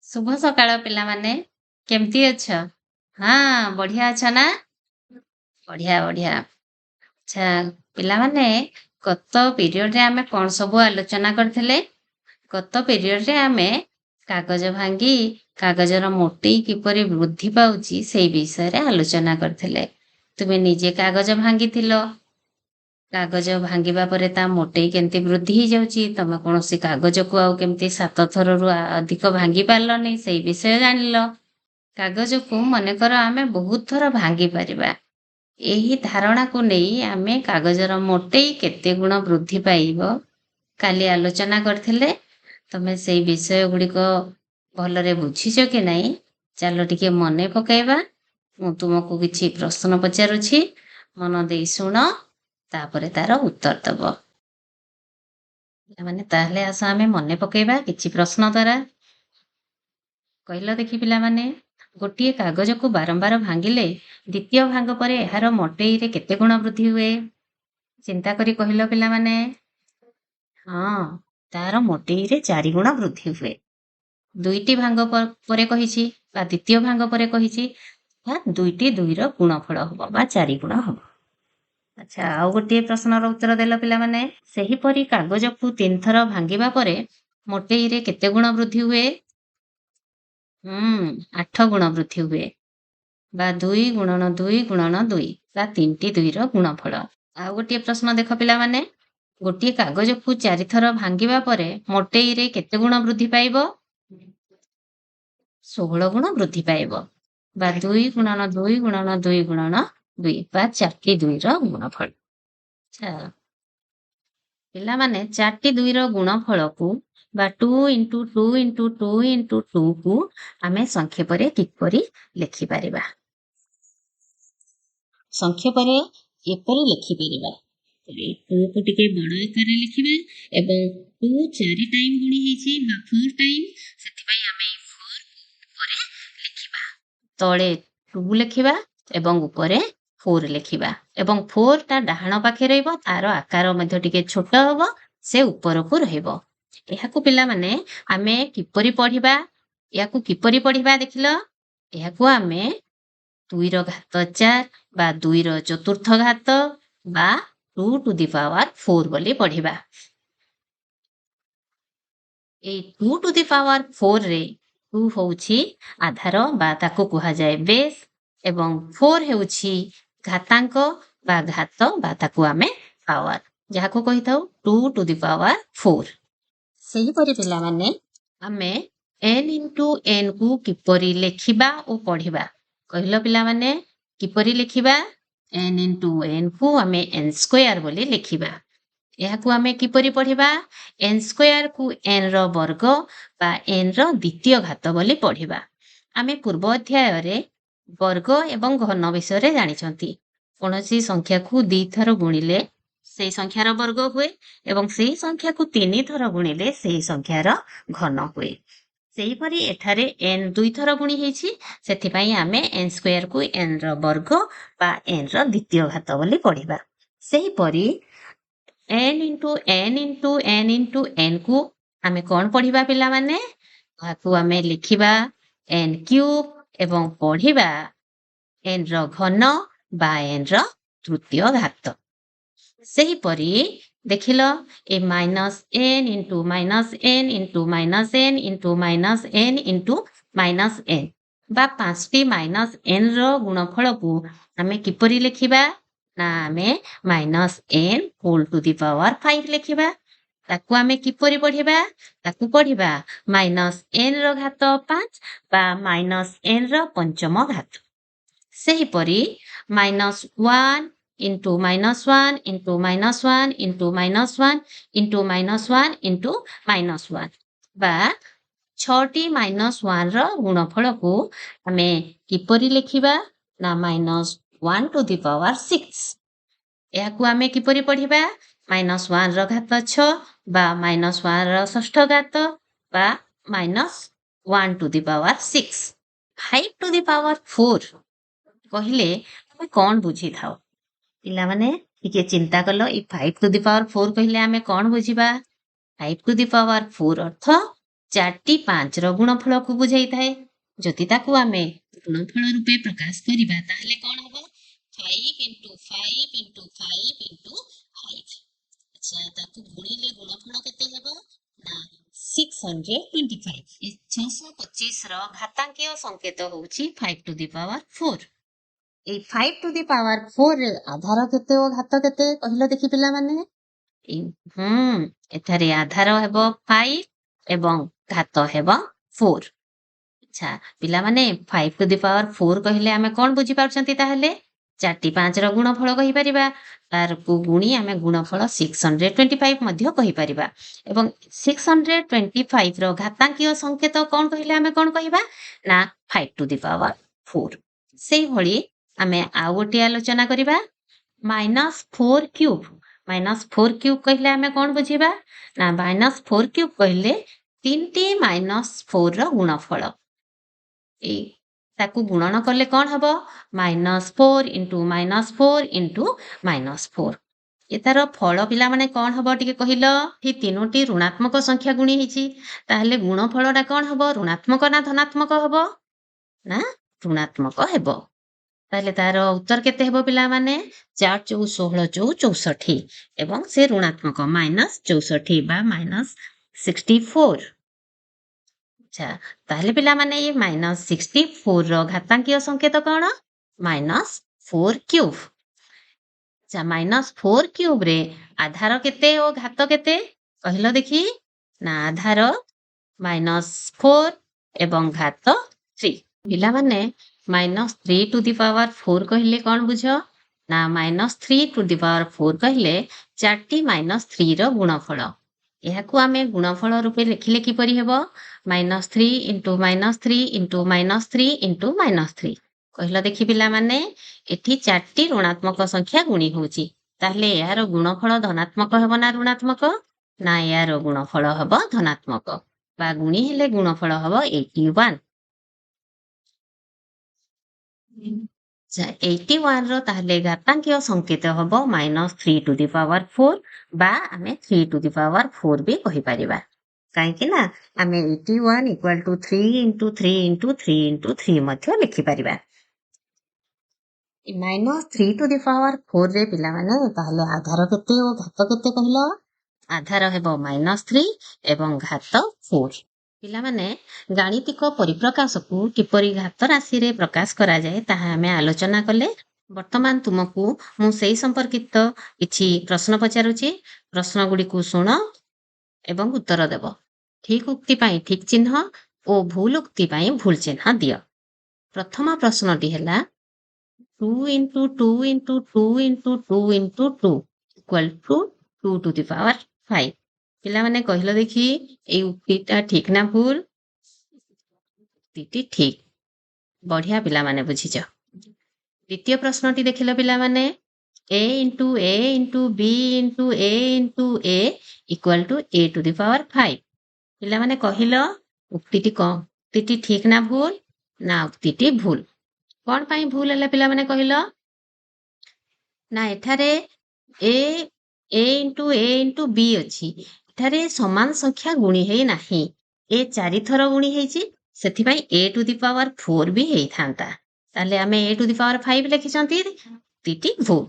शुभ सकाळ पिलाମାନେ केमती अଛ? हाँ बढ़िया अଛ ना? बढ़िया बढ़िया। अच्छा पिलाମାନେ गत पिरियड रे आमे कोन सब आलोचना करथिले? गत पिरियड रे आमे कागज भांगी कागजर मोटेई किपरि वृद्धि पाउची सेई विषय रे आलोचना करथिले। तुमे निजे कागज भांगिथिलो। कागज भांगिबा परे ता मोटेई केमती वृद्धि ही जाउची तमे कोनोसी कागज को आउ केमती 7 थररु अधिक भांगी पारलनी सेई विषय जानिलो। कागज को मनेकर आमे बहुत थर भांगी परिबा। एही धारणा को नेई आमे कागजर मोटेई केते गुण वृद्धि पाइबो काली आलोचना करथिले। तमे सेई विषय गुडी को भलरे बुझिछो कि नाही चलो टिके मने पकाइबा। मु तुमको किछि प्रश्न पचारुछि मन देई सुनो तापरे तार उत्तर दबो। माने ताहले आस आमे मने पकाइबा किछि प्रश्न द्वारा। कहलो देखि पिला माने गोटिए कागज को बारंबार भांगिले द्वितीय भांग पर एहार मोटेई रे केते गुण वृद्धि हुए चिंता करी कहलो पिला माने। हाँ तार मोटेई रे 4 गुण वृद्धि हुए। दुईटी भांग परे कहिछि बा द्वितीय भांग परे कहिछि दुईटी दुईर गुणफल हबो बा 4 गुण हबो। अच्छा आउ गोटे प्रश्नर उत्तर देल पिला माने सेही परी कागज को 3 थर भांगिबा परे मोटेई रे केते गुण वृद्धि हुए? 8 गुण वृद्धि हुए बा 2 गुणन 2 गुणन 2 बा 3टी 2 गुणफल। आउ गोटे प्रश्न देख पिला माने गोटे कागज को 4 थर भांगिबा परे मोटेई रे केते गुण वृद्धि पाइबो? 16 गुण वृद्धि पाइबो बा 2 गुणन 2 गुणन 2 गुणन 2 बा 4टी 2 ର गुणफल। अच्छा पिला माने 4टी 2 ର गुणफल को बा 2 into 2 into 2 into 2 को आमे संक्षेपरे किपरि लिखि परिबा? संक्षेपरे एपरि लिखि परिबा 2 को टिके बड़ आकार लिखिबा एवं 2 4 टाइम गुणी हेछि बा 4 टाइम सेति पई आमे 4 को ऊपरे लिखिबा तळे 2 लिखिबा एवं ऊपरे 4 लिखिबा एवं 4 ता डाहाण पाखे रहइबो तार आकार मध्ये टिके छोट होबो से ऊपर को रहइबो। एहाकू पिला माने आमे किपरि पढिबा याकू किपरि पढिबा देखिलो एहाकू आमे 2 ର घात 4 बा 2 ର चतुर्थ घात बा 2 to the power 4 बोली पढिबा। ए 2 to the power 4 रे 2 होउछि आधार बा ताकू कुहा जाय बेस एवं 4 हेउछि घातांक बा घात बा ताकू आमे पावर जाहाको कहिताउ 2 to the power 4। सही परि पिला माने आमे n into n को किपरि लेखिबा ओ पढिबा कहिलो पिला माने किपरि लेखिबा n into n को आमे n स्क्वायर बोली लेखिबा। एहाकू आमे किपरि पढिबा n स्क्वायर को n रो वर्ग बा n रो द्वितीय घात बोली पढिबा। आमे पूर्व अध्याय रे वर्ग एवं घन विषय रे जानिछंती कोनोसी संख्या को 2 थर गुणिले सेई संख्यार वर्ग हुए एवं सेई संख्या को 3 थर गुणिले सेई संख्यार घन हुए। सेही परी एठारे n 2 थर गुणी हेछि सेथि पई आमे n स्क्वायर को n रो वर्ग बा n रो द्वितीय घात बोली पढिबा। सेही परी n into n into n into n को आमे कोन पढिबा पिला माने ताकू आमे लिखिबा n क्यूब एवं पढिबा n रो घन बा n रो तृतीय घात। सेही परी देखिलो ए minus n into minus n into minus n into minus n into minus n बा 5टी माइनस n रो गुणफल को आमे किपरि लिखिबा ना आमे minus n whole to the power 5 लिखिबा। ताकू आमे किपरि पढिबा ताकू पढिबा माइनस n रो घात 5 बा माइनस n रो पंचम घात। सेही परी minus 1 into minus 1 into minus 1 into minus 1 into minus 1 into minus 1 बा 6टी माइनस 1 रो गुणफल को आमे किपरि लिखिबा ना माइनस 1 to the power 6। एहाकू आमे किपरि पढिबा माइनस 1 रो घात 6 बा माइनस 1 रो षष्ठ घात बा minus 1 to the power 6। 5 to the power 4 कहिले आमे कोन बुझी थाओ पिला माने टिके चिंता कलो ई 5 to the power 4 कहिले आमे कोन बुझिबा 5 to the power 4 अर्थ 4ଟି 5ର ଗୁଣଫଳକୁ ବୁଝାଇଥାଏ। ଯଦି ତାକୁ ଆମେ ଗୁଣଫଳ ରୂପେ ପ୍ରକାଶ କରିବା ତାହେଲେ କ'ଣ ହବ? 5 into 5 into 5 into 5। ଆଚ୍ଛା, ତାକୁ ଗୁଣିଲେ ଗୁଣଫଳ କେତେ ହେବ? ନା 625। 625ର ଘାତାଙ୍କିୟ ସଂକେତ ହେଉଛି 5 to the power 4। এই 5 to the power 4 ଆଧାର କେତେ ଓ ଘାତ କେତେ କହିଲ ଦେଖି ପିଲାମାନେ? ଏଠାରେ ଆଧାର ହେବ 5 ଏବଂ ଘାତ ହେବ 4। ଆଚ୍ଛା, ପିଲାମାନେ 5 to the power 4 କହିଲେ ଆମେ କ'ଣ ବୁଝିପାରୁଛନ୍ତି? ତାହେଲେ 4ଟି 5ର ଗୁଣଫଳ କହିପାରିବା, ତାରକୁ ଗୁଣି ଆମେ ଗୁଣଫଳ 625 ମଧ୍ୟ କହିପାରିବା। ଏବଂ 625ର ଘାତାଙ୍କିୟ ସଂକେତ କ'ଣ କହିଲେ ଆମେ କ'ଣ କହିବା? ନା 5 to the power 4। ସେଇଭଳି ଆମେ ଆଉ ଗୋଟିଏ ଆଲୋଚନା କରିବା, -4 କ୍ୟୁବ୍। -4 କ୍ୟୁବ୍ କହିଲେ ଆମେ କ'ଣ ବୁଝିବା? ନା -4 କ୍ୟୁବ୍ କହିଲେ 3ଟି -4ର ଗୁଣଫଳ। ତାକୁ ଗୁଣନ କଲେ କ'ଣ ହବ? -4 into -4 into -4। ଏତାର ଫଳ ପିଲାମାନେ କ'ଣ ହବ ଟିକେ କହିଲ? ଏହି 3ଟି ଋଣାତ୍ମକ ସଂଖ୍ୟା ଗୁଣି ହେଇଛି, ତାହେଲେ ଗୁଣଫଳଟା କ'ଣ ହବ? ଋଣାତ୍ମକ ନା ଧନାତ୍ମକ ହବ? ନା ଋଣାତ୍ମକ ହେବ। ତାହେଲେ ତାର ଉତ୍ତର କେତେ ହେବ ପିଲାମାନେ? 4 × 16 = 64 ଏବଂ ସେ ଋଣାତ୍ମକ -64 ବା -64। ଆଚ୍ଛା, ତାହେଲେ ପିଲାମାନେ ଏ -64ର ଘାତାଙ୍କିୟ ସଂକେତ କ'ଣ? -4 କ୍ୟୁବ୍। ଆଚ୍ଛା, -4 କ୍ୟୁବ୍ରେ ଆଧାର କେତେ ଓ ଘାତ କେତେ କହିଲ ଦେଖି? ନା ଆଧାର -4 ଏବଂ ଘାତ 3। ପିଲାମାନେ -3 to the power 4 କହିଲେ କ'ଣ ବୁଝ? ନା -3 to the power 4 କହିଲେ 4ଟି -3ର ଗୁଣଫଳ। ଏହାକୁ ଆମେ ଗୁଣଫଳ ରୂପେ ଲେଖିଲେ କିପରି ହେବ? -3 into -3 into -3 into -3। କହିଲ ଦେଖି ପିଲାମାନେ, ଏଠି 4ଟି ଋଣାତ୍ମକ ସଂଖ୍ୟା ଗୁଣି ହେଉଛି, ତାହେଲେ ଏହାର ଗୁଣଫଳ ଧନାତ୍ମକ ହେବ ନା ଋଣାତ୍ମକ? ନା ଏହାର ଗୁଣଫଳ ହେବ ଧନାତ୍ମକ, ବା ଗୁଣି ହେଲେ ଗୁଣଫଳ ହେବ 81। 81ର ତାହେଲେ ଘାତାଙ୍କିୟ ସଂକେତ ହେବ -3 to the power 4 ବା ଆମେ 3 to the power 4 ବି କହିପାରିବା। କାହିଁକି ନା ଆମେ 81 = 3 into 3 into 3 into 3 ମଧ୍ୟ ଲେଖିପାରିବା। -3 to the power 4ରେ ପିଲାମାନେ ତାହେଲେ ଆଧାର କେତେ ଓ ଘାତ କେତେ କହିଲ? ଆଧାର ହେବ -3 ଏବଂ ଘାତ 4। ପିଲାମାନେ, ଗାଣିତିକ ପରିପ୍ରକାଶକୁ କିପରି ଘାତ ରାଶିରେ ପ୍ରକାଶ କରାଯାଏ ତାହା ଆମେ ଆଲୋଚନା କଲେ। ବର୍ତ୍ତମାନ ତୁମକୁ ମୁଁ ସେହି ସମ୍ପର୍କିତ କିଛି ପ୍ରଶ୍ନ ପଚାରୁଛି। ପ୍ରଶ୍ନଗୁଡ଼ିକୁ ଶୁଣ ଏବଂ ଉତ୍ତର ଦେବ। ଠିକ୍ ଉକ୍ତି ପାଇଁ ଠିକ୍ ଚିହ୍ନ ଓ ଭୁଲ ଉକ୍ତି ପାଇଁ ଭୁଲ ଚିହ୍ନ ଦିଅ। ପ୍ରଥମ ପ୍ରଶ୍ନଟି ହେଲା 2 into 2 into 2 into 2 into 2 equal to 2 to the power 5। ପିଲାମାନେ କହିଲ ଦେଖି, ଏଇ ଉକ୍ତିଟା ଠିକ୍ ନା ଭୁଲ? ଉକ୍ତିଟି ଠିକ୍। ବଢିଆ ପିଲାମାନେ ବୁଝିଛ। ଦ୍ୱିତୀୟ ପ୍ରଶ୍ନଟି ଦେଖିଲ ପିଲାମାନେ, a into a into b into a into a equal to a to the power 5। ପିଲାମାନେ କହିଲ ଉକ୍ତିଟି କ'ଣ? ଉକ୍ତିଟି ଠିକ୍ ନା ଭୁଲ? ନା ଉକ୍ତିଟି ଭୁଲ। କ'ଣ ପାଇଁ ଭୁଲ ହେଲା ପିଲାମାନେ କହିଲ? ନା ଏଠାରେ a into a into b ଅଛି, ଏଠାରେ ସମାନ ସଂଖ୍ୟା ଗୁଣି ହେଇ ନାହିଁ। a 4 ଥର ଗୁଣି ହେଇଛି, ସେଥିପାଇଁ a to the power 4 ବି ହେଇଥାନ୍ତା, ତାହେଲେ ଆମେ a to the power 5 ଲେଖିଛନ୍ତି, ଉକ୍ତିଟି ଭୁଲ।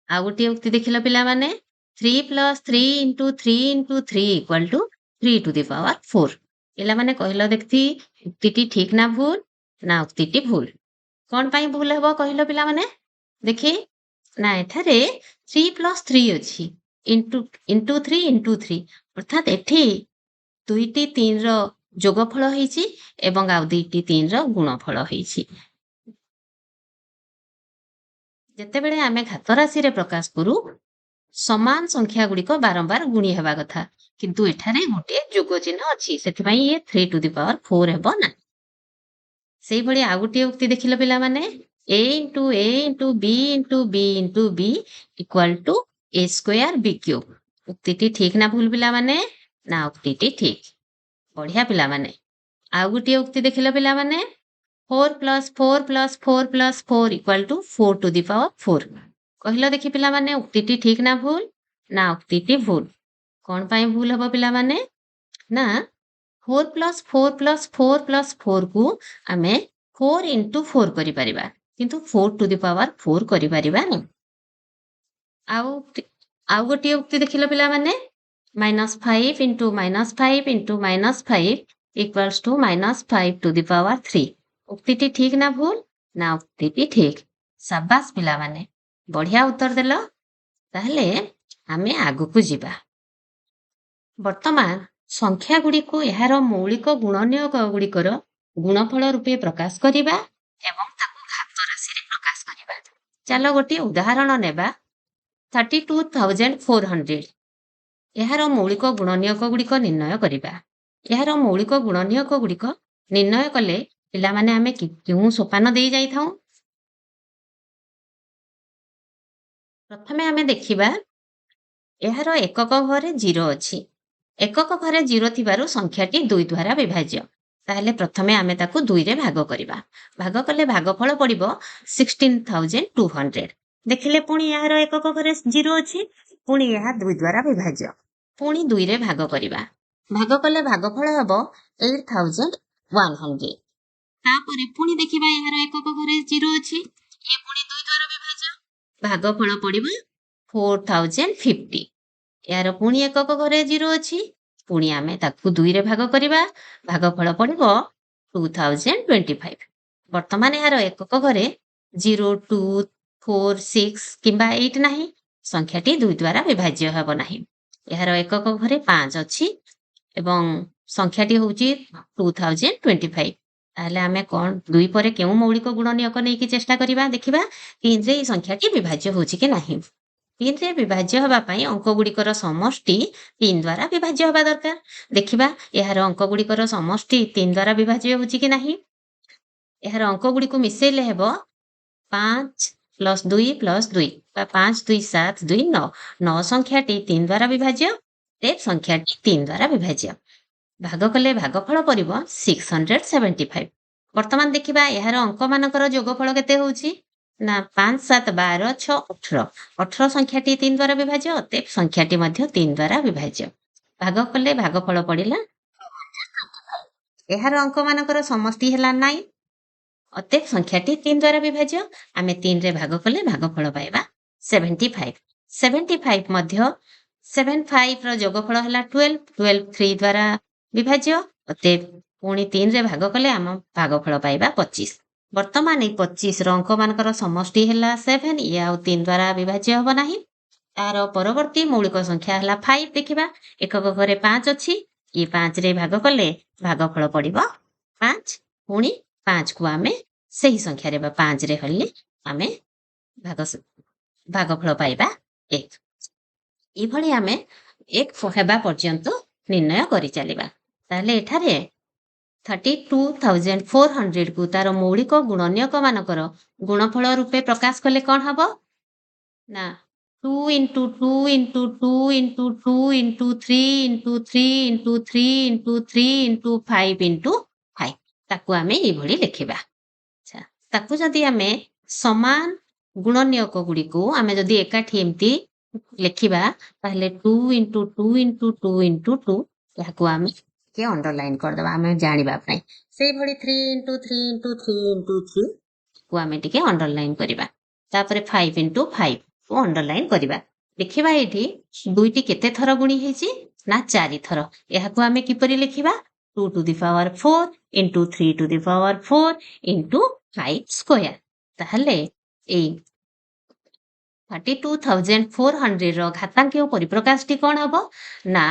ଆଉ ଗୋଟିଏ ଉକ୍ତି ଦେଖିଲ ପିଲାମାନେ, 3 + 3 into 3 into 3 equal to 3 to the power 4। ପିଲାମାନେ କହିଲ ଦେଖି, ଉକ୍ତିଟି ଠିକ୍ ନା ଭୁଲ? ନା ଉକ୍ତିଟି ଭୁଲ। କ'ଣ ପାଇଁ ଭୁଲ ହେବ କହିଲ ପିଲାମାନେ ଦେଖି? ନା ଏଠାରେ 3 + 3 ଅଛି, into 3 into 3, ଅର୍ଥାତ୍ ଏଠି 2ଟି 3ର ଯୋଗଫଳ ହେଇଛି ଏବଂ ଆଉ 2ଟି 3ର ଗୁଣଫଳ ହେଇଛି। ଯେତେବେଳେ ଆମେ ଘାତ ରାଶିରେ ପ୍ରକାଶ କରୁ, ସମାନ ସଂଖ୍ୟା ଗୁଡ଼ିକ ବାରମ୍ବାର ଗୁଣି ହେବା କଥା, କିନ୍ତୁ ଏଠାରେ ଗୋଟିଏ ଯୋଗ ଚିହ୍ନ ଅଛି, ସେଥିପାଇଁ ଇଏ 3 to the power 4 ହେବ ନାହିଁ। ସେଇଭଳି ଆଉ ଗୋଟିଏ ଉକ୍ତି ଦେଖିଲ ପିଲାମାନେ, a into a into b into b into b equal to a² b³। ଉକ୍ତିଟି ଠିକ୍ ନା ଭୁଲ ପିଲାମାନେ? ନା ଉକ୍ତିଟି ଠିକ୍। ବଢିଆ ପିଲାମାନେ। ଆଉ ଗୋଟିଏ ଉକ୍ତି ଦେଖିଲ ପିଲାମାନେ, 4 + 4 + 4 + 4 equal to 4 to the power 4। କହିଲ ଦେଖି ପିଲାମାନେ, ଉକ୍ତିଟି ଠିକ୍ ନା ଭୁଲ? ନା ଉକ୍ତିଟି ଭୁଲ। କ'ଣ ପାଇଁ ଭୁଲ ହେବ ପିଲାମାନେ? ନା 4 प्लस 4 प्लस 4 प्लस 4 को आमे 4 इंटू 4 करि परिबा किंतु 4 टू द पावर 4 करि परिबा नै। आउ गोटे उक्ति देखिलो पिला माने -5 into -5 into -5 equals to -5 to the power 3। उक्तिटी ठीक ना भूल ना? उक्तिटी ठीक। शाबाश पिला माने, बढ़िया उत्तर देलो। ताहले आमे आगु को जिबा। वर्तमान संख्या गुड़िको एहार मौलिक गुणनीयक गुड़िकर गुणफल रूपे प्रकाश करिबा एवं ताकू घात राशि रे प्रकाश करिबा। चलो गोटे उदाहरण नेबा 32,400। एहार मौलिक गुणनीयक गुड़िक निर्णय करिबा। एहार मौलिक गुणनीयक गुड़िक निर्णय कले पिला माने आमे केउ सोपान देई जाई थाउ। प्रथमे आमे देखिबा एहार एकक घरे 0 अछि। एकक घरे 0 थिबारु संख्याटी 2 द्वारा विभाज्य। ताहले प्रथमे आमे ताकू 2 रे भाग करिबा। भाग कले भागफल पड़िबो 16,200। देखिले पुणी एहार एकक घरे 0 अछि, पुणी एहा 2 द्वारा विभाज्य। पुणी 2 रे भाग करिबा। भाग कले भागफल हबो 8,100। तापरे पुणी देखिबा एहार एकक घरे 0 अछि, ए पुणी 2 द्वारा विभाज्य। भागफल पड़िबो 4,050। यार पुणी एकक घरे 0 अछि, पुणी आमे ताकू 2 रे भाग करिबा। भागफल पड़िबो 2025। वर्तमान यार एकक घरे 0, 2, 4, 6 किंबा 8 नाही। संख्याटी 2 द्वारा विभाज्य हेबो नाही। यार एकक घरे 5 अछि एवं संख्याटी होउची 2025। ताहले आमे कोन 2 परे केउ मौलिक गुणनीयक नै कि चेष्टा करिबा। देखिबा 3 रे संख्याटी विभाज्य होउची कि नाही। 3 रे विभाज्य हवा पई अंक गुड़िकर समष्टि 3 द्वारा विभाज्य हवा दरकार। देखिबा एहार अंक गुड़िकर समष्टि 3 द्वारा विभाज्य होउची कि नाही। एहार अंक गुड़िको मिसेइले हेबो 5 प्लस 2 प्लस 2 बा 5 2 7 2 9। 9 संख्याटी 3 द्वारा विभाज्य, ते संख्याटी 3 द्वारा विभाज्य। भाग कले भागफल पड़िबो 675। वर्तमान देखिबा एहार अंक मानकर जोगफल केते होउची ना 5 7 12 6 18। 18 संख्याटी 3 द्वारा विभाज्य, अतएव संख्याटी मध्य 3 द्वारा विभाज्य। भाग कले भागफल पड़िला। एहार अंक मानकर समष्टि हेला 9, अतएव संख्याटी 3 द्वारा विभाज्य। आमे 3 रे भाग कले भागफल पाइबा 75। 75 मध्य 75 रो जोगफल हेला 12। 12 3 द्वारा विभाज्य, अतएव पुणी 3 रे भाग कले आम भागफल पाइबा 25। वर्तमान 25 रो अंक मानकर समष्टि हेला 7। ये आउ 3 द्वारा विभाज्य हबो नाही। तार परवर्ती मौलिक संख्या हेला 5। देखिबा एकक घरे 5 अछि, ये 5 रे भाग कले भागफल पड़िबो 5। पुणी 5 को आमे सही संख्या रे 5 रे हल्ले आमे भागफल पाइबा 1। ई भली आमे 1 हेबा पर्यंत निर्णय करि चलिबा। ताहले एठारे 32,400 को तार मौलिक गुणनीयक मानकर गुणफल रूपे प्रकाश कले कोन हबो ना 2 into 2 into 2 into 2 into 3 into 3 into 3 into 3 into 5 into 5 ताकू आमे ई भली लिखिबा। अच्छा, ताकू जदि आमे समान गुणनीयक गुड़िको आमे जदि एकाठी एमती लिखिबा ताहले 2 इंटू 2 इंटू 2 इंटू 2 याकू आमे के अंडरलाइन कर दबा आमे जानिबा पई। सेई भली 3 इंटू 3 इंटू 3 इंटू 3 को आमे टिके अंडरलाइन करिबा। तापरे 5 इंटू 5 को अंडरलाइन करिबा। देखिबा एठी दुईटी केते थर गुणी हेची ना 4 थर। याकू आमे किपरि लिखिबा 2 to the power 4 into 3 to the power 4 into 5 square. ताहले ए 32,400 रो घातांकीय परिप्रकाशटी कोन हबो ना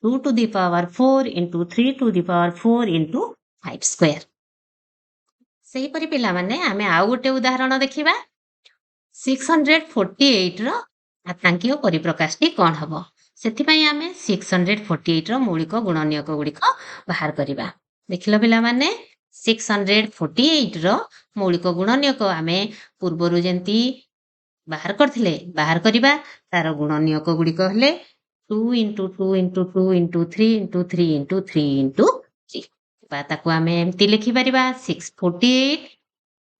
2 to the power 4 into 3 to the power 4 into 5 square. सही परि पिला माने आमे आउ गोटे उदाहरण देखिबा 648 रो घातांकीय परिप्रकाशटी कोन हबो। सेति पई आमे 648 रो मौलिक गुणनीयक गुड़िक बाहर करिबा। देखिलो पिला माने 648 रो मौलिक गुणनीयक आमे पूर्वरु जेंती बाहर करथिले बाहर करिबा। तार गुणनीयक गुड़िक हेले 2 into 2 into 2 into 3 into 3 into 3 into 3 बा ताकू आमे एमती लिखि परिबा 648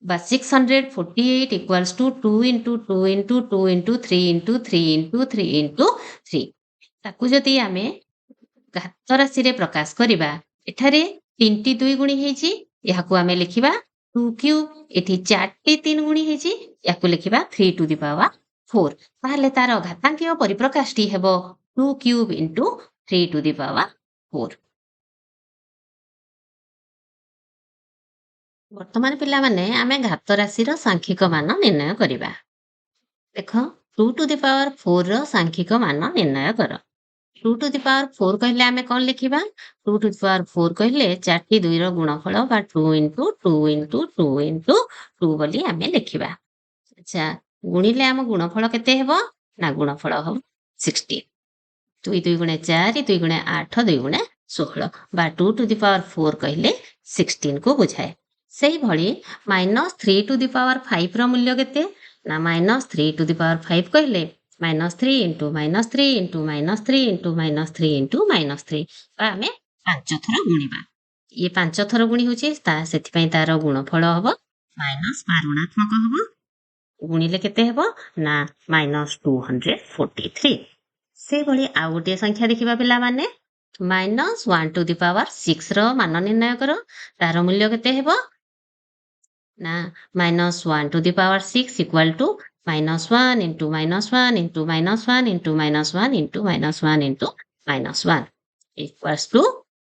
बा 648 equals to 2 into 2 into 2 into 3 into 3 into 3 into 3। ताकू जदि आमे घात राशि रे प्रकाश करिबा ଏଠାରେ 3ଟି 2 ଗୁଣି ହେଇଛି, ଏହାକୁ ଆମେ ଲେଖିବା 2 କ୍ୟୁବ୍। ଏଠି 4ଟି 3 ଗୁଣି ହେଇଛି, ୟାକୁ ଲେଖିବା 3 ଟୁ ଦି ପାୱାର 4। ତାହେଲେ ତାର ଘାତାଙ୍କିୟ ପରିପ୍ରକାଶଟି ହେବ 2 cube into 3 to the power 4। ବର୍ତ୍ତମାନ ପିଲାମାନେ ଆମେ ଘାତ ରାଶିର ସାଂଖ୍ୟିକ ମାନ ନିର୍ଣ୍ଣୟ କରିବା। ଦେଖ 2 ଟୁ ଦି ପାୱାର 4 ର ସାଂଖ୍ୟିକ ମାନ ନିର୍ଣ୍ଣୟ କର। 2 ଟୁ ଦି ପାୱାର 4 କହିଲେ ଆମେ କଣ ଲେଖିବା? 2 ଟୁ ଦି ପାୱାର 4 କହିଲେ 4ଟି 2 ର ଗୁଣଫଳ ବା 2 ଇଣ୍ଟୁ 2 ଇଣ୍ଟୁ 2 ଇଣ୍ଟୁ 2 ବୋଲି ଆମେ ଲେଖିବା। ଆଚ୍ଛା, ଗୁଣିଲେ ଆମ ଗୁଣଫଳ କେତେ ହେବ? ନା ଗୁଣଫଳ ହେବ 16। 2 2 ଗୁଣେ 4, 2 ଗୁଣେ 8, 2 ଗୁଣେ 16 ବା 2 ଟୁ ଦି ପାୱାର 4 କହିଲେ 16 କୁ ବୁଝାଏ। ସେଇଭଳି -3 ଟୁ ଦି ପାୱାର 5 ର ମୂଲ୍ୟ କେତେ? ନା -3 ଟୁ ଦି ପାୱାର 5 କହିଲେ -3 ଇଣ୍ଟୁ -3 ଇଣ୍ଟୁ -3 ଇଣ୍ଟୁ -3 ଇଣ୍ଟୁ -3 ବା ଆମେ 5 ଥର ଗୁଣିବା। ଇଏ 5 ଥର ଗୁଣି ହଉଛି, ସେଥିପାଇଁ ତାର ଗୁଣଫଳ ହବ ମାଇନସ୍ ବା ଋଣାତ୍ମକ ହବ। ଗୁଣିଲେ କେତେ ହେବ? ନା -243। ସେଇଭଳି ଆଉ ଗୋଟିଏ ସଂଖ୍ୟା ଦେଖିବା ପିଲାମାନେ, -1 ଟୁ ଦି ପାୱାର 6 ର ମାନ ନିର୍ଣ୍ଣୟ କର। ତାର ମୂଲ୍ୟ କେତେ ହେବ? ନା -1 to the power 6 equal to -1 into -1 into -1 into -1 into -1 into -1 equals to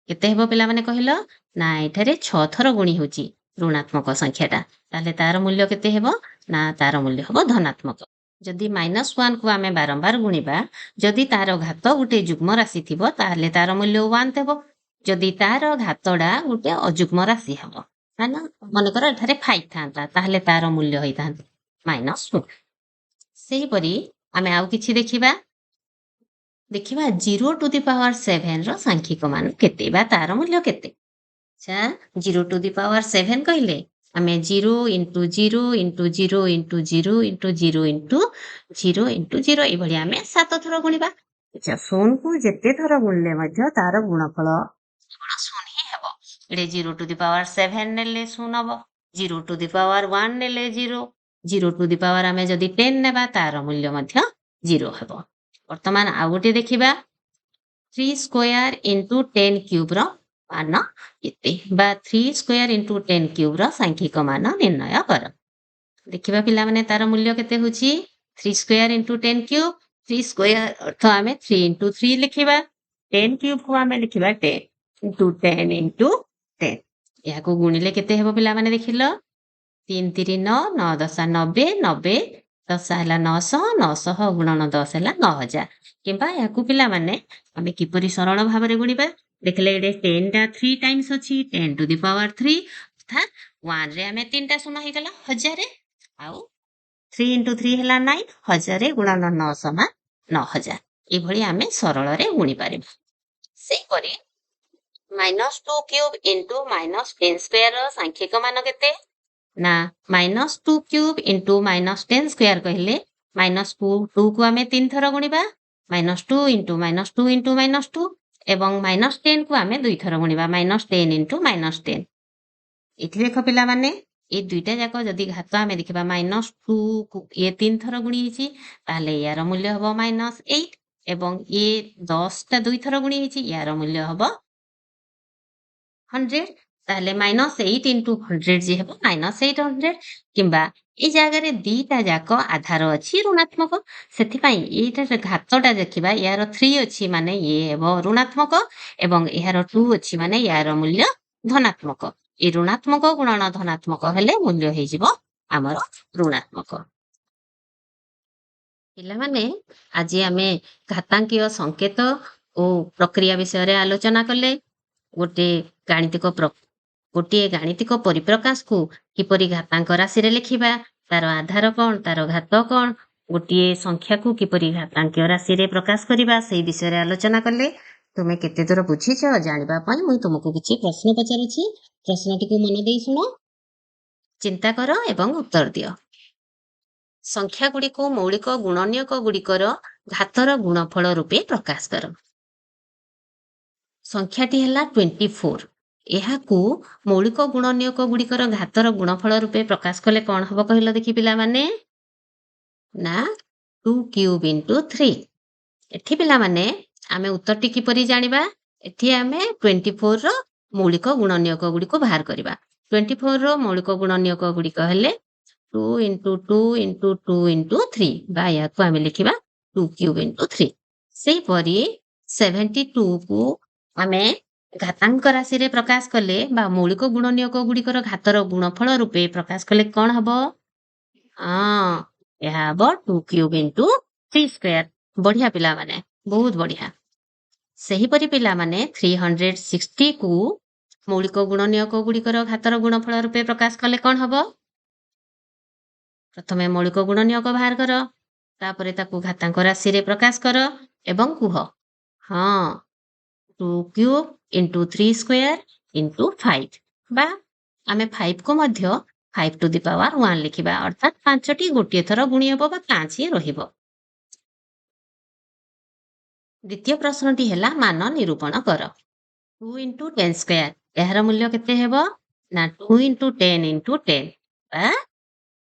କେତେ ହେବ ପିଲାମାନେ କହିଲ? ନା ଏଠାରେ 6 ଥର ଗୁଣି ହେଉଛି ଋଣାତ୍ମକ ସଂଖ୍ୟାଟା। ତାହେଲେ ତାର ମୂଲ୍ୟ କେତେ ହେବ? ନା ତାର ମୂଲ୍ୟ ହେବ ଧନାତ୍ମକ। ଯଦି -1 କୁ ଆମେ ବାରମ୍ବାର ଗୁଣିବା, ଯଦି ତାର ଘାତ ଗୋଟେ ଯୁଗ୍ମ ରାଶି ଥିବ ତାହେଲେ ତାର ମୂଲ୍ୟ 1 ହେବ। ଯଦି ତାର ଘାତଟା ଗୋଟେ ଅଯୁଗ୍ମ ରାଶି ହେବ, ମାନେ ମନେକର ଏଠାରେ 5 ଥାନ୍ତା, ତାହେଲେ ତାର ମୂଲ୍ୟ ହେଇଥାନ୍ତା -4। ସେହିପରି ଆମେ ଆଉ କିଛି ଦେଖିବା। 0 ଟୁ ଦି ପାୱାର 7 ର ସାଂଖ୍ୟିକ ମାନ କେତେ ବା ତାର ମୂଲ୍ୟ କେତେ? ଆଚ୍ଛା, 0 ଟୁ ଦି ପାୱାର 7 କହିଲେ ଆମେ 0 into 0 into 0 into 0 into 0 into 0 into 0 ଏଇଭଳି ଆମେ 7 ଥର ଗୁଣିବା। ଆଚ୍ଛା, 0 କୁ ଯେତେ ଥର ଗୁଣିଲେ ମଧ୍ୟ ତାର ଗୁଣଫଳ କେବଳ 0 ହିଁ ହେବ। ଏଠି 0 ଟୁ ଦି ପାୱାର 7 ନେଲେ 0 ହବ, 0 ଟୁ ଦି ପାୱାର 1 ନେଲେ 0, 0 ଟୁ ଦି ପାୱାର ଆମେ ଯଦି 10 ନେବା ତାର ମୂଲ୍ୟ ମଧ୍ୟ 0 ହେବ। ବର୍ତ୍ତମାନ ଆଉ ଗୋଟେ ଦେଖିବା, 3 ସ୍କୋୟାର ଇଣ୍ଟୁ 10 କ୍ୟୁବ୍ ର ମାନ କେତେ ବା 3 ସ୍କୋୟାର ଇଣ୍ଟୁ 10 କ୍ୟୁବ୍ ର ସାଂଖ୍ୟିକ ମାନ ନିର୍ଣ୍ଣୟ କର। ଦେଖିବା ପିଲାମାନେ ତାର ମୂଲ୍ୟ କେତେ ହେଉଛି? 3 ସ୍କୋୟାର ଇଣ୍ଟୁ 10 କ୍ୟୁବ୍। 3 ସ୍କୋୟାର ଅର୍ଥ ଆମେ 3 ଇଣ୍ଟୁ 3 ଲେଖିବା, 10 କ୍ୟୁବ୍ କୁ ଆମେ ଲେଖିବା 10 ଇଣ୍ଟୁ 10 ଇଣ୍ଟୁ 10। ଏହାକୁ ଗୁଣିଲେ କେତେ ହେବ ପିଲାମାନେ ଦେଖିଲ? 3 3 9, 9 10 90, 90 10 ହେଲା 900, 900 ଗୁଣନ 10 ହେଲା 9000। କିମ୍ବା ଏହାକୁ ପିଲାମାନେ ଆମେ କିପରି ସରଳ ଭାବରେ ଗୁଣିବା? ଦେଖିଲେ ଏଇଠି 10 ଟା 3 ଟାଇମ୍ସ ଅଛି, 10 ଟୁ ଦି ପାୱାର 3 ଅର୍ଥାତ୍ 1 ରେ ଆମେ 3ଟା ଶୂନ ହେଇଗଲା 1000, ଆଉ 3 ଇଣ୍ଟୁ 3 ହେଲା 9, 1000 ଗୁଣନ 9 ସମାନ 9000। ଏଭଳି ଆମେ ସରଳରେ ଗୁଣି ପାରିବା। ସେହିପରି -2 କ୍ୟୁବ୍ ଇଣ୍ଟୁ -10 ସ୍କୋୟାର ର ସାଂଖ୍ୟିକ ମାନ କେତେ? ନା -2 କ୍ୟୁବ୍ ଇଣ୍ଟୁ -10 ସ୍କୋୟାର କହିଲେ -2 କୁ ଆମେ 3 ଥର ଗୁଣିବା, -2 ଇଣ୍ଟୁ -2 ଇଣ୍ଟୁ -2 ଏବଂ -10 କୁ ଆମେ 2 ଥର ଗୁଣିବା, -10 ଇଣ୍ଟୁ -10। ଏଠି ଦେଖ ପିଲାମାନେ, ଏଇ ଦୁଇଟା ଯାକ ଯଦି ଘାତ ଆମେ ଦେଖିବା, -2 କୁ ଇଏ 3 ଥର ଗୁଣି ହେଇଛି, ତାହେଲେ ୟାର ମୂଲ୍ୟ ହେବ -8 ଏବଂ ଇଏ 10 ଟା 2 ଥର ଗୁଣି ହେଇଛି, ୟାର ମୂଲ୍ୟ ହେବ 100। ତାହେଲେ -8 ଇଣ୍ଟୁ 100 ଯେ ହେବ -800। କିମ୍ବା ଏଇ ଜାଗାରେ ଦିଟା ଯାକ ଆଧାର ଅଛି ଋଣାତ୍ମକ, ସେଥିପାଇଁ ଏଇଟା ଘାତଟା ଦେଖିବା, ୟାର 3 ଅଛି ମାନେ ଇଏ ହେବ ଋଣାତ୍ମକ ଏବଂ ଏହାର 2 ଅଛି ମାନେ ୟାର ମୂଲ୍ୟ ଧନାତ୍ମକ। ଏ ଋଣାତ୍ମକ ଗୁଣନ ଧନାତ୍ମକ ହେଲେ ମୂଲ୍ୟ ହେଇଯିବ ଆମର ଋଣାତ୍ମକ। ପିଲାମାନେ, ଆଜି ଆମେ ଘାତାଙ୍କିୟ ସଂକେତ ଓ ପ୍ରକ୍ରିୟା ବିଷୟରେ ଆଲୋଚନା କଲେ। ଗୋଟିଏ ଗାଣିତିକ ପରିପ୍ରକାଶକୁ କିପରି ଘାତାଙ୍କ ରାଶିରେ ଲେଖିବା, ତାର ଆଧାର କଣ, ତାର ଘାତ କଣ, ଗୋଟିଏ ସଂଖ୍ୟାକୁ କିପରି ଘାତାଙ୍କିୟ ରାଶିରେ ପ୍ରକାଶ କରିବା, ସେଇ ବିଷୟରେ ଆଲୋଚନା କଲେ। ତୁମେ କେତେ ଦୂର ବୁଝିଛ ଜାଣିବା ପାଇଁ ମୁଁ ତୁମକୁ କିଛି ପ୍ରଶ୍ନ ପଚାରୁଛି। ପ୍ରଶ୍ନଟିକୁ ମନ ଦେଇ ଶୁଣ, ଚିନ୍ତା କର ଏବଂ ଉତ୍ତର ଦିଅ। ସଂଖ୍ୟା ଗୁଡ଼ିକୁ ମୌଳିକ ଗୁଣନୀୟକ ଗୁଡ଼ିକର ଘାତର ଗୁଣଫଳ ରୂପେ ପ୍ରକାଶ କର। ସଂଖ୍ୟାଟି ହେଲା 24। ଏହାକୁ ମୌଳିକ ଗୁଣନୀୟକ ଗୁଡ଼ିକର ଘାତର ଗୁଣଫଳ ରୂପେ ପ୍ରକାଶ କଲେ କଣ ହବ କହିଲ ଦେଖି ପିଲାମାନେ? ନା 2 କ୍ୟୁବ୍ ଇଣ୍ଟୁ 3। ଏଠି ପିଲାମାନେ ଆମେ ଉତ୍ତରଟି କିପରି ଜାଣିବା? ଏଠି ଆମେ 24 ର मौलिक गुणनीयक गुड़िक बाहर करवा 24 रो मौलिक गुणनीयक गुड़िक हेले 2 इंटू 2 इंटू 2 इंटू 3 बा या को आमे लिखिबा 2 क्यूब इंटू 3 सेही परी 72 को आमे घातांक राशि रे प्रकाश कले बा मौलिक गुणनीयक गुड़िकर घातर गुणफल रूपे प्रकाश कले कौन हबो यह हबो 2 क्यूब इंटू 3 स्क्वायर बढ़िया पिला माने बहुत बढ़िया सेही परी पिला माने 360 को मौलिक गुणनीयक गुड़िकर घातर गुणफल रूपे प्रकाश कले कौन हबो प्रथमे मौलिक गुणनीयक बाहर कर तापरे ताकू घातांक राशि रे प्रकाश कर एवं कुह हाँ 2 क्यूब इंटू 3 स्क्वायर इंटू 5 बा आमे 5 को मध्य 5 टू द पावर 1 लिखिबा अर्थात 5 टी गोटे थर गुणी हबो बा 5 ही रहिबो द्वितीय प्रश्नटी हेला मान निरूपण कर 2 इंटू 10 स्क्वायर यार मूल्य केते हेबो ना 2 इंटू 10 इंटू 10 बा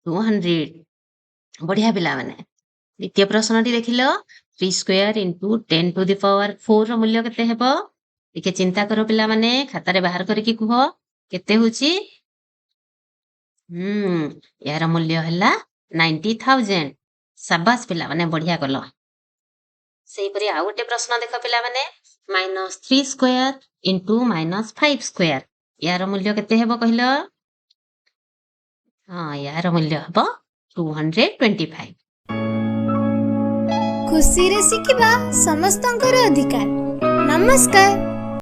200 बढ़िया पिला माने द्वितीय प्रश्नटी देखिलो 3 square into 10 to the power 4 रो मूल्य केते हेबो टिके चिंता करो पिला माने खाता रे बाहर करके कुह केते होची यार मूल्य हला 90,000 शाबाश पिला माने बढ़िया कलो सेही परी आ गोटे प्रश्न देख पिला माने -3 स्क्वायर इंटू -5 स्क्वायर यार मूल्य केते हेबो कहिलो यार मूल्य हेबो 225 खुशी रे शिखिबा समस्तंकर अधिकार। नमस्कार।